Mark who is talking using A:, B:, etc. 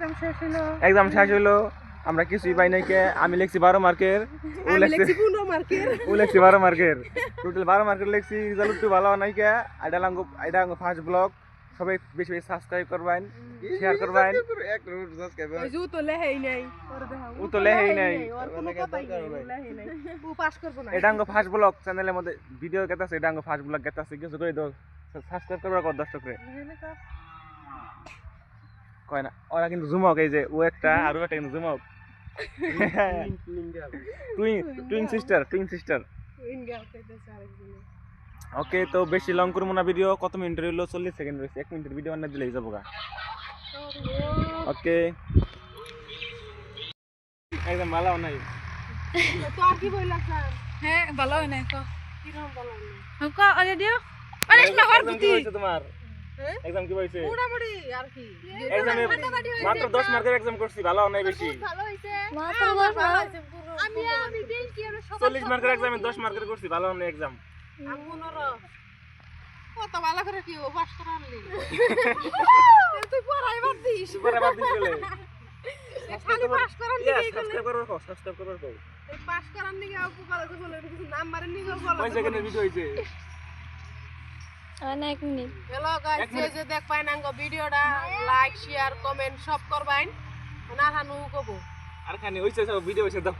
A: exam শেষ হলো আমরা কিছুই পাই নাই কে আমি লিখছি 12 মার্কের ও লিখছি 15 মার্কের ও লিখছি 12 মার্কের টোটাল 12 মার্কের লিখছি রেজাল্ট একটু ভালো নাই কে আইডা ফার্স্ট ব্লগ সবাই বেশি বেশি সাবস্ক্রাইব করবেন শেয়ার করবেন এক রুট সাবস্ক্রাইব ওই যে তো লেহেই নাই ও তো লেহেই নাই ও পাস করব না এটা ফার্স্ট ব্লগ চ্যানেলের মধ্যে ভিডিও কেতাছে এটা ফার্স্ট ব্লগ কেতাছে কিছু করে দাও সাবস্ক্রাইব করবা কত দর্শক রে কয় না ওরা কিন্তু জুমক এই যে ও একটা আর ও একটা কিন্তু জুমক টুইন সিস্টার ওকে তো বেশি লং করবো না ভিডিও কত মিনিট হইলো 40 সেকেন্ড রয়েছে 1 মিনিটের ভিডিও বানাই দিলেই যাবো গা ওকে একদম ভালো নাই তো আর কি বইলা স্যার হ্যাঁ ভালো নাই কো কি রকম ভালো নাই কো আরে দিও আরে না কর বুদ্ধি তোমার এক্সাম কি হইছে মোটামুটি আর কি এক্সামে মাত্র 10 মার্কের এক্সাম করছি ভালো নাই বেশি ভালো হইছে মাত্র 10 ভালো হইছে আমি দেই কি আমরা 40 মার্কের এক্সামে 10 মার্কের করছি ভালো নাই এক্সাম আমি 15 কত ভালো করে কি ও পাস করালি তুই পড়াইবার দিস বলে খালি পাস করার দিকে সাবস্ক্রাইব করো এই পাস করার দিকে আপু কলেজে বলে কিছু নাম্বার নি গো বলো কয় সেকেন্ডের ভিডিও হইছে
B: অনেক মিনিট
C: হ্যালো গাইস যে দেখ পাইন আঙ্গ ভিডিওটা লাইক শেয়ার কমেন্ট সব করবাইন না হানু কবো
A: আর খানি হইছে সব ভিডিও হইছে দাও